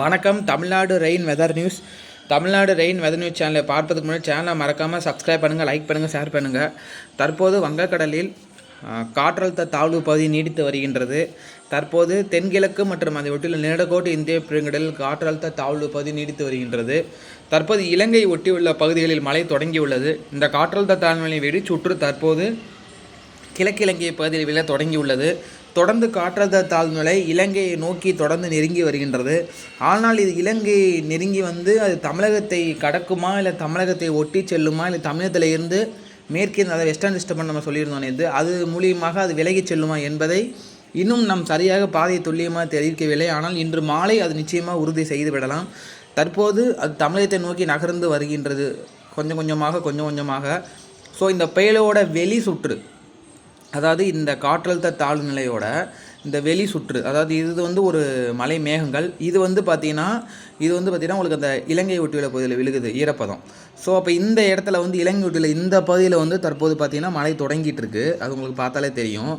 வணக்கம். Tamil Nadu rain weather news. Tamil Nadu rain weather news சேனலை பார்ப்பதுக்கு முன்னாடி சேனலை மறக்காமல் சப்ஸ்கிரைப் பண்ணுங்கள், லைக் பண்ணுங்கள், ஷேர் பண்ணுங்கள். தற்போது வங்கக்கடலில் காற்றழுத்த தாழ்வு பகுதி நீடித்து வருகின்றது. தற்போது தென்கிழக்கு மற்றும் அதை ஒட்டியுள்ள நீலக்கோட்டு இந்திய பெருங்கடலில் காற்றழுத்த தாழ்வு பகுதி நீடித்து வருகின்றது. தற்போது இலங்கை ஒட்டியுள்ள பகுதிகளில் மழை தொடங்கியுள்ளது. இந்த காற்றழுத்த தாழ்வு வெடிச்சுற்று தற்போது கிழக்கிழங்கை பகுதியில் விழ தொடங்கியுள்ளது. தொடர்ந்து காற்றழுத்த தாழ்வுநிலை இலங்கையை நோக்கி தொடர்ந்து நெருங்கி வருகின்றது. ஆனால் இது இலங்கை நெருங்கி அது தமிழகத்தை கடக்குமா, இல்லை தமிழகத்தை ஒட்டி செல்லுமா, இல்லை தமிழகத்தில் இருந்து மேற்கே அதை வெஸ்டர்ன் டிஸ்டர்பன்ஸ் நம்ம சொல்லியிருந்தோம் இது அது மூலியமாக அது விலகி செல்லுமா என்பதை இன்னும் நம் சரியாக பாதையை துல்லியமாக தெரிவிக்கவில்லை. ஆனால் இன்று மாலை அது நிச்சயமாக உறுதி செய்து விடலாம். தற்போது அது தமிழகத்தை நோக்கி நகர்ந்து வருகின்றது கொஞ்சம் கொஞ்சமாக. ஸோ இந்த புயலோட வெளி சுற்று, அதாவது இந்த காற்றழுத்த தாழ்வு நிலையோட இந்த வெளி சுற்று, அதாவது இது ஒரு மலை மேகங்கள். இது பார்த்திங்கன்னா உங்களுக்கு அந்த இலங்கை ஒட்டியுள்ள பகுதியில் விழுகுது ஈரப்பதம். ஸோ அப்போ இந்த இடத்துல இலங்கை ஒட்டியுள்ள இந்த பகுதியில் தற்போது பார்த்திங்கன்னா மழை தொடங்கிட்டு இருக்கு. அது உங்களுக்கு பார்த்தாலே தெரியும்.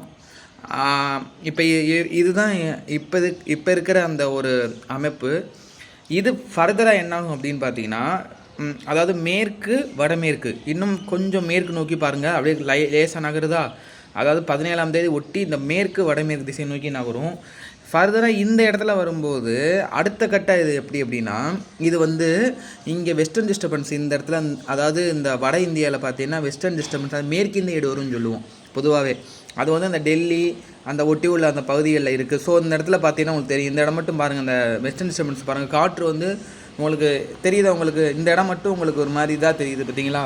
இப்போ இதுதான் இப்போ இருக்கிற அந்த ஒரு அமைப்பு. இது ஃபர்தராக என்னாகும் அப்படின்னு பார்த்தீங்கன்னா, அதாவது மேற்கு வடமேற்கு இன்னும் கொஞ்சம் மேற்கு நோக்கி பாருங்கள், அப்படியே லேசாக நகருதா. அதாவது 17ஆம் தேதி ஒட்டி இந்த மேற்கு வடமேற்கு திசை நோக்கி நகரும். ஃபர்தராக இந்த இடத்துல வரும்போது அடுத்த கட்ட இது அப்படின்னா, இது இங்கே வெஸ்டர்ன் டிஸ்டர்பன்ஸ் இந்த இடத்துல, அதாவது இந்த வட இந்தியாவில் பார்த்தீங்கன்னா வெஸ்டர்ன் டிஸ்டர்பன்ஸ், அது மேற்கிந்திய இடையூறுன்னு சொல்லுவோம் பொதுவாகவே. அது அந்த டெல்லி அந்த ஒட்டி உள்ள அந்த பகுதிகளில் இருக்குது. ஸோ இந்த இடத்துல பார்த்தீங்கன்னா உங்களுக்கு தெரியும். இந்த இடம் மட்டும் பாருங்கள், இந்த வெஸ்டர்ன் டிஸ்டர்பன்ஸ் பாருங்கள். காற்று உங்களுக்கு தெரியுது, உங்களுக்கு இந்த இடம் மட்டும் உங்களுக்கு ஒரு மாதிரி இதாக தெரியுது பார்த்தீங்களா.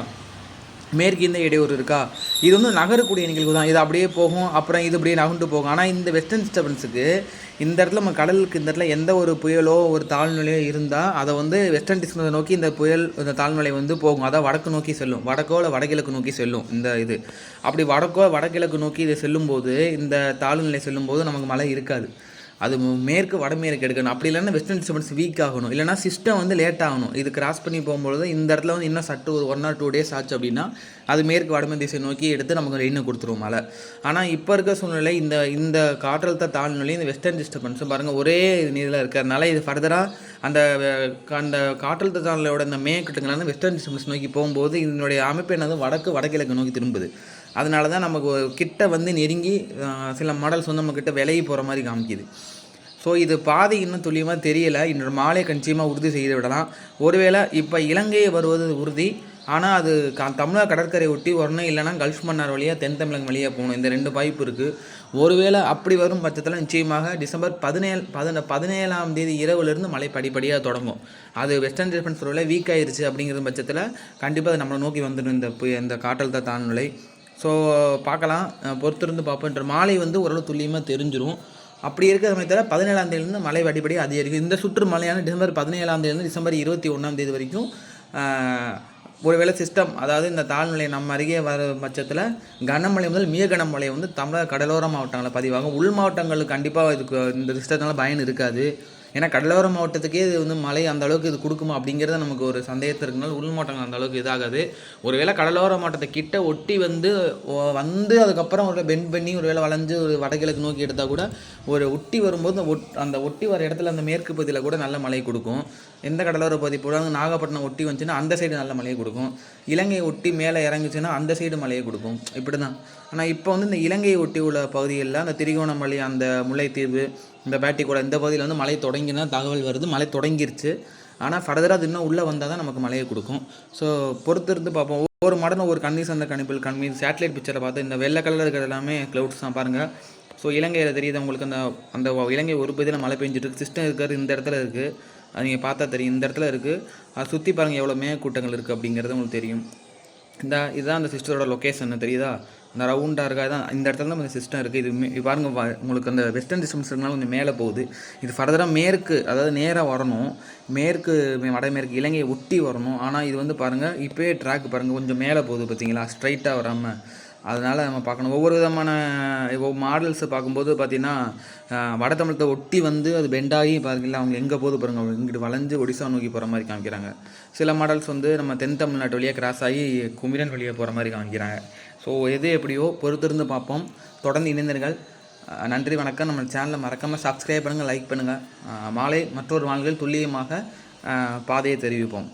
மேற்கு இந்த இடையூறு இருக்கா. இது நகரக்கூடிய நிகழ்வு தான். இது அப்படியே போகும், அப்புறம் இது அப்படியே நகர்ந்து போகும். ஆனால் இந்த வெஸ்டர்ன் டிஸ்டர்பன்ஸுக்கு இந்த இடத்துல நம்ம கடலுக்கு இந்த இடத்துல எந்த ஒரு புயலோ ஒரு தாழ்நிலையோ இருந்தால் அதை வெஸ்டர்ன் டிஸ்டர்பன்ஸை நோக்கி இந்த புயல் இந்த தாழ்நிலை போகும். அதாவது வடக்கு நோக்கி செல்லும், வடக்கோ இல்லை வடகிழக்கு நோக்கி செல்லும். இந்த இது அப்படி வடக்கோ வடகிழக்கு நோக்கி இது செல்லும்போது, இந்த தாழ்நிலை செல்லும்போது நமக்கு மழை இருக்காது. அது மேற்கு வடமேற்கு எடுக்கணும். அப்படி இல்லைன்னா வெஸ்டர்ன் டிஸ்டர்பன்ஸ் வீக் ஆகணும், இல்லைனா சிஸ்டம் லேட் ஆகணும். இது கிராஸ் பண்ணி போகும்போது இந்த இடத்துல இன்னும் சட்டு ஒரு 1 or 2 days ஆச்சு அப்படின்னா அது மேற்கு வடமேற்கு திசை நோக்கி எடுத்து நமக்கு ரெயின் கொடுத்துருவோம் மழை. ஆனால் இப்போ இருக்க சூழ்நிலை இந்த காற்றழுத்த தாழ்நிலை இந்த வெஸ்டர்ன் டிஸ்டர்பன்ஸும் பாருங்கள் ஒரே இதில் இருக்கிறதுனால இது ஃபர்தராக அந்த காற்றழுத்த தாழ்நிலையோட இந்த மேற்கிட்டங்களான வெஸ்டர்ன் டிஸ்டர்பன்ஸ் நோக்கி போகும்போது இதனுடைய அமைப்பு வடகிழக்கு நோக்கி திரும்புது. அதனால தான் நமக்கு கிட்ட நெருங்கி சில மாடல்ஸ் நம்மக்கிட்ட விலகி போகிற மாதிரி காமிக்குது. ஸோ இது பாதை இன்னும் துல்லியமாக தெரியலை. இன்று மாலை கண்டிப்பாக உறுதி செய்து விடலாம். ஒருவேளை இப்போ இலங்கையை வருவது உறுதி. ஆனால் அது தமிழக கடற்கரை ஒட்டி வரணும், இல்லைனா கல்ஃப் மன்னார் வழியாக தென் தமிழகம் வழியாக போகணும். இந்த 2 வாய்ப்பு இருக்குது. ஒருவேளை அப்படி வரும் பட்சத்தில் நிச்சயமாக டிசம்பர் 17ஆம் தேதி இரவுலேருந்து மழை படிப்படியாக தொடங்கும். அது வெஸ்டர்ன் டிஸ்டர்பன்ஸ் ஒருவேளை வீக் ஆயிடுச்சு அப்படிங்கிற பட்சத்தில் கண்டிப்பாக அது நம்மளை நோக்கி வந்துடும் இந்த காற்றழுத்த தாழ்நிலை. ஸோ பார்க்கலாம், பொறுத்திருந்து பார்ப்போம். இன்று மாலை ஓரளவு துல்லியமாக தெரிஞ்சிடும். அப்படி இருக்கிற சமயத்தில் 17ஆம் தேதியிலேருந்து மழை படிப்படியாக அதிகரிக்கும். இந்த சுற்று மழையான டிசம்பர் 17ஆம் தேதியிலேருந்து டிசம்பர் 21ஆம் தேதி வரைக்கும் ஒருவேளை சிஸ்டம், அதாவது இந்த தாழ்நிலை நம்ம அருகே வர பட்சத்தில் கனமழை முதல் மிக கனமழை தமிழக கடலோர மாவட்டங்களில் பதிவாகும். உள் மாவட்டங்களுக்கு கண்டிப்பாக இதுக்கு இந்த சிஸ்டத்தினால பயன் இருக்காது. ஏன்னா கடலோர மாவட்டத்துக்கே இது மழை அந்த அளவுக்கு இது கொடுக்குமா அப்படிங்கிறத நமக்கு ஒரு சந்தேகத்தில் இருக்கனால உள் மாவட்டங்கள் அந்த அளவுக்கு இதாகாது. ஒருவேளை கடலோர மாவட்டத்தை கிட்ட ஒட்டி அதுக்கப்புறம் ஒரு பெண்ட் பண்ணி ஒருவேளை வளைஞ்சு ஒரு வடகிழக்கு நோக்கி எடுத்தால் கூட ஒரு ஒட்டி வரும்போது அந்த ஒட்டி வர இடத்துல அந்த மேற்கு பகுதியில் கூட நல்ல மழை கொடுக்கும். எந்த கடலோர பகுதி போடாங்க நாகப்பட்டினம் ஒட்டி வந்துச்சுன்னா அந்த சைடு நல்ல மழையை கொடுக்கும். இலங்கையை ஒட்டி மேலே இறங்குச்சுன்னா அந்த சைடு மழையை கொடுக்கும். இப்படி தான். ஆனால் இப்போ இந்த இலங்கையை ஒட்டி உள்ள பகுதிகளில் அந்த திரிகோணமலை, அந்த முல்லைத்தீவு, இந்த பேட்டிக்கூட இந்த பகுதியில் மழை தொடங்கினா தகவல் வருது. மழை தொடங்கிருச்சு. ஆனால் ஃபர்தராக அது இன்னும் உள்ளே வந்தால் தான் நமக்கு மழையை கொடுக்கும். ஸோ பொறுத்திருந்து பார்ப்போம். ஒவ்வொரு மாடலும் ஒரு கண்ணி சந்த கணிப்பில் சேட்டலைட் பிக்சரை பார்த்து இந்த வெள்ளை கலரில் இருக்கிறது எல்லாமே க்ளவுட்ஸ் தான் பாருங்கள். ஸோ இலங்கையில் தெரியுது உங்களுக்கு அந்த இலங்கை ஒரு பகுதியில் மழை பெஞ்சிட்டு இருக்குது. சிஸ்டம் இருக்கிறது இந்த இடத்துல இருக்குது. அது நீங்கள் பார்த்தா தெரியும். இந்த இடத்துல இருக்குது. அதை சுற்றி பாருங்கள் எவ்வளோ மேகக்கூட்டங்கள் இருக்குது அப்படிங்கிறது உங்களுக்கு தெரியும். இதுதான் அந்த சிஸ்டரோட லொக்கேஷன் தெரியுதா. அந்த ரவுண்டாக இருக்காது தான் இந்த இடத்துல தான் அந்த சிஸ்டம் இருக்குது. இது பாருங்கள் உங்களுக்கு அந்த வெஸ்டர்ன் டிஸ்டர்பன்ஸ் இருக்கனால கொஞ்சம் மேலே போகுது. இது ஃபர்தராக மேற்கு, அதாவது நேராக வரணும், மேற்கு வடமேற்கு இலங்கையை ஒட்டி வரணும். ஆனால் இது பாருங்கள் இப்போயே ட்ராக் பாருங்கள் கொஞ்சம் மேலே போகுது பார்த்தீங்களா, ஸ்ட்ரைட்டாக வராமல். அதனால் நம்ம பார்க்கணும். ஒவ்வொரு விதமான மாடல்ஸை பார்க்கும்போது பார்த்திங்கன்னா வட தமிழத்தை ஒட்டி அது பெண்டாகி பாருங்களா அவங்க எங்கே போகுது பாருங்கள், அவங்க இங்கிட்டு வளைஞ்சு ஒடிசா நோக்கி போகிற மாதிரி காமிக்கிறாங்க. சில மாடல்ஸ் நம்ம தென் தமிழ்நாட்டு வழியாக கிராஸ் ஆகி குமிரன் வழியாக போகிற மாதிரி காமிக்கிறாங்க. ஸோ எது எப்படியோ பொறுத்திருந்து பார்ப்போம். தொடர்ந்து இணைந்தீர்கள். நன்றி வணக்கம். நம்ம சேனலை மறக்காமல் சப்ஸ்கிரைப் பண்ணுங்கள், லைக் பண்ணுங்கள். மாலை மற்றொரு நாள்கள் துல்லியமாக பாதையை தெரிவிப்போம்.